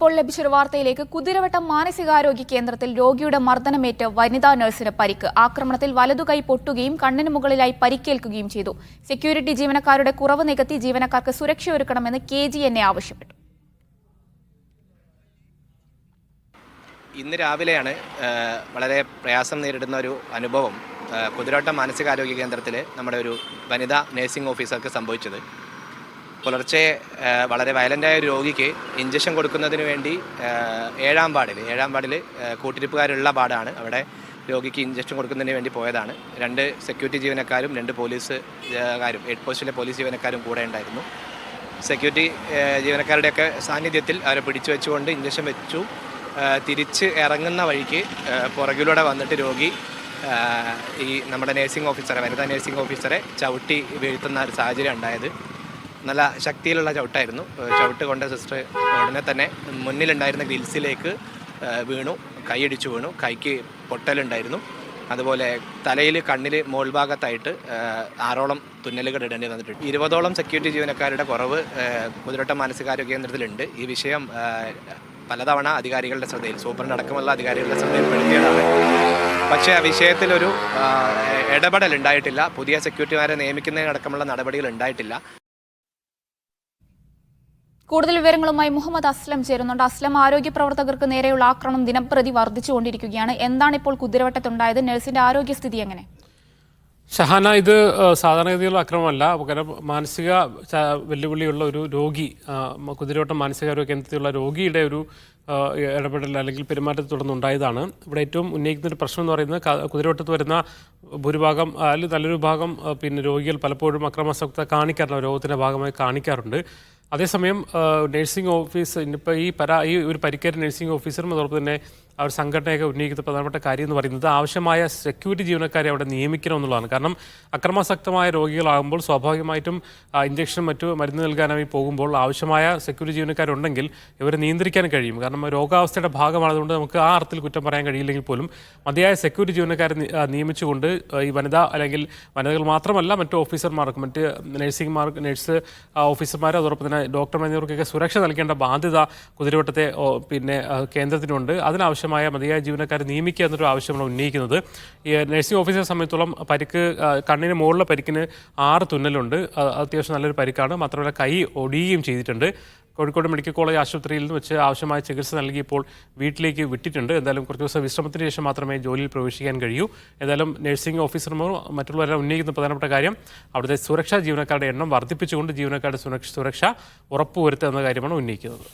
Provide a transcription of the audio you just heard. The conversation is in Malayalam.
ഇപ്പോൾ ലഭിച്ചൊരു വാർത്തയിലേക്ക്. കുതിരവട്ടം മാനസികാരോഗ്യ കേന്ദ്രത്തിൽ രോഗിയുടെ മർദ്ദനമേറ്റ് വനിതാ നഴ്സിന് പരിക്ക്. ആക്രമണത്തിൽ വലതുകൈ പൊട്ടുകയും കണ്ണിന് മുകളിലായി പരിക്കേൽക്കുകയും ചെയ്തു. സെക്യൂരിറ്റി ജീവനക്കാരുടെ കുറവ് നികത്തി ജീവനക്കാർക്ക് സുരക്ഷയൊരുക്കണമെന്ന് KGNA ആവശ്യപ്പെട്ടു. ഇന്ന് രാവിലെയാണ് വളരെ പ്രയാസം നേരിടുന്ന ഒരു അനുഭവം കുതിരവട്ടം മാനസികാരോഗ്യ കേന്ദ്രത്തിൽ നമ്മുടെ ഒരു വനിതാ നഴ്സിംഗ് ഓഫീസർക്ക് സംഭവിച്ചത്. പുലർച്ചെ വളരെ വയലൻ്റായ ഒരു രോഗിക്ക് ഇഞ്ചക്ഷൻ കൊടുക്കുന്നതിന് വേണ്ടി ഏഴാം വാർഡിൽ കൂട്ടിരിപ്പുകാരുള്ള വാർഡാണ്. അവിടെ രോഗിക്ക് ഇഞ്ചക്ഷൻ കൊടുക്കുന്നതിന് വേണ്ടി പോയതാണ്. 2 സെക്യൂരിറ്റി ജീവനക്കാരും 2 പോലീസുകാരും ഹെഡ് പോസ്റ്റിലെ പോലീസ് ജീവനക്കാരും കൂടെ ഉണ്ടായിരുന്നു. സെക്യൂരിറ്റി ജീവനക്കാരുടെയൊക്കെ സാന്നിധ്യത്തിൽ അവരെ പിടിച്ചു വെച്ചുകൊണ്ട് ഇഞ്ചക്ഷൻ വെച്ചു. തിരിച്ച് ഇറങ്ങുന്ന വഴിക്ക് പുറകിലൂടെ വന്നിട്ട് രോഗി ഈ നമ്മുടെ വനിതാ നഴ്സിംഗ് ഓഫീസറെ ചവിട്ടി വീഴ്ത്തുന്ന ഒരു സാഹചര്യം ഉണ്ടായത്. നല്ല ശക്തിയിലുള്ള ചവിട്ടായിരുന്നു. ചവിട്ട് കൊണ്ട് സിസ്റ്റർ ഉടനെ തന്നെ മുന്നിലുണ്ടായിരുന്ന ഗ്രിൽസിലേക്ക് വീണു, കൈയടിച്ചു വീണു. കൈക്ക് പൊട്ടലുണ്ടായിരുന്നു. അതുപോലെ തലയിൽ കണ്ണിൽ മോൾ ഭാഗത്തായിട്ട് 6ഓളം തുന്നലുകൾ ഇടേണ്ടി വന്നിട്ടുണ്ട്. 20ഓളം സെക്യൂരിറ്റി ജീവനക്കാരുടെ കുറവ് കുതിരവട്ടം മാനസികാരോഗ്യ കേന്ദ്രത്തിലുണ്ട്. ഈ വിഷയം പലതവണ അധികാരികളുടെ ശ്രദ്ധയിൽ, സൂപ്രണ്ട് അടക്കമുള്ള അധികാരികളുടെ ശ്രദ്ധയിൽപ്പെടുത്തിയതാണ്. പക്ഷേ ആ വിഷയത്തിലൊരു ഇടപെടൽ ഉണ്ടായിട്ടില്ല. പുതിയ സെക്യൂരിറ്റിമാരെ നിയമിക്കുന്നതിനടക്കമുള്ള നടപടികൾ ഉണ്ടായിട്ടില്ല. കൂടുതൽ വിവരങ്ങളുമായി മുഹമ്മദ് അസ്ലം ചേരുന്നുണ്ട്. അസ്ലം, ആരോഗ്യ പ്രവർത്തകർക്ക് നേരെയുള്ള ആക്രമണം ദിനംപ്രതി വർദ്ധിച്ചുകൊണ്ടിരിക്കുകയാണ്. എന്താണ് ഇപ്പോൾ കുതിരവട്ടത്തുണ്ടായത്? നഴ്സിന്റെ ആരോഗ്യസ്ഥിതി എങ്ങനെ? ഷഹാന, ഇത് സാധാരണഗതിയിലുള്ള അക്രമമല്ല. പകരം മാനസിക വെല്ലുവിളിയുള്ള ഒരു രോഗി, കുതിരവട്ടം മാനസികാരോഗ്യ കേന്ദ്രത്തിലുള്ള രോഗിയുടെ ഒരു ഇടപെടൽ അല്ലെങ്കിൽ പെരുമാറ്റത്തെ തുടർന്നുണ്ടായതാണ്. ഇവിടെ ഏറ്റവും ഉന്നയിക്കുന്ന ഒരു പ്രശ്നം എന്ന് പറയുന്നത് കുതിരവട്ടത്ത് വരുന്ന ഭൂരിഭാഗം അല്ലെങ്കിൽ നല്ലൊരു ഭാഗം രോഗികൾ പലപ്പോഴും അക്രമാസക്ത കാണിക്കാറുണ്ട്, രോഗത്തിൻ്റെ ഭാഗമായി കാണിക്കാറുണ്ട്. അതേസമയം നഴ്സിംഗ് ഓഫീസ് ഇപ്പോൾ ഈ ഒരു പരിക്കേറ്റ നഴ്സിംഗ് ഓഫീസറും അതോടൊപ്പം തന്നെ അവർ സംഘടനയൊക്കെ ഉന്നയിക്കുന്ന പ്രധാനപ്പെട്ട കാര്യം എന്ന് പറയുന്നത് ആവശ്യമായ സെക്യൂരിറ്റി ജീവനക്കാരെ അവിടെ നിയമിക്കണം എന്നുള്ളതാണ്. കാരണം അക്രമാസക്തമായ രോഗികളാകുമ്പോൾ സ്വാഭാവികമായിട്ടും ഇഞ്ചക്ഷനും മറ്റു മരുന്ന് നൽകാനായി പോകുമ്പോൾ ആവശ്യമായ സെക്യൂരിറ്റി ജീവനക്കാരുണ്ടെങ്കിൽ ഇവരെ നിയന്ത്രിക്കാൻ കഴിയും. കാരണം രോഗാവസ്ഥയുടെ ഭാഗമായതുകൊണ്ട് നമുക്ക് ആ അർത്ഥത്തിൽ കുറ്റം പറയാൻ കഴിയില്ലെങ്കിൽ പോലും മതിയായ സെക്യൂരിറ്റി ജീവനക്കാരെ നിയമിച്ചുകൊണ്ട് ഈ വനിതകൾ മാത്രമല്ല മറ്റു ഓഫീസർമാർക്കും മറ്റ് നഴ്സ് ഓഫീസർമാരും അതോടൊപ്പം തന്നെ ഡോക്ടർമാർ എന്നിവർക്കൊക്കെ സുരക്ഷ നൽകേണ്ട ബാധ്യത കുതിരവട്ടത്തെ കേന്ദ്രത്തിനുണ്ട്. അതിനാവശ്യമായ മതിയായ ജീവനക്കാരെ നിയമിക്കുക എന്നൊരു ആവശ്യമാണ് ഉന്നയിക്കുന്നത്. ഈ നഴ്സിംഗ് ഓഫീസറെ സംബന്ധിച്ചോളം കണ്ണിന് മുകളിലെ പരിക്കിന് 6 തുന്നലുണ്ട്. അത്യാവശ്യം നല്ലൊരു പരിക്കാണ്. മാത്രമല്ല കൈ ഒടിയുകയും ചെയ്തിട്ടുണ്ട്. കോഴിക്കോട് മെഡിക്കൽ കോളേജ് ആശുപത്രിയിൽ നിന്ന് വെച്ച് ആവശ്യമായ ചികിത്സ നൽകിയപ്പോൾ വീട്ടിലേക്ക് വിട്ടിട്ടുണ്ട്. എന്തായാലും കുറച്ച് ദിവസം വിശ്രമത്തിന് ശേഷം മാത്രമേ ജോലിയിൽ പ്രവേശിക്കാൻ കഴിയൂ. ഏതായാലും നഴ്സിംഗ് ഓഫീസർമാർ മറ്റുള്ളവരെല്ലാം ഉന്നയിക്കുന്ന പ്രധാനപ്പെട്ട കാര്യം അവിടുത്തെ സുരക്ഷാ ജീവനക്കാരുടെ എണ്ണം വർദ്ധിപ്പിച്ചുകൊണ്ട് ജീവനക്കാരുടെ സുരക്ഷ ഉറപ്പുവരുത്തുക എന്ന കാര്യമാണ് ഉന്നയിക്കുന്നത്.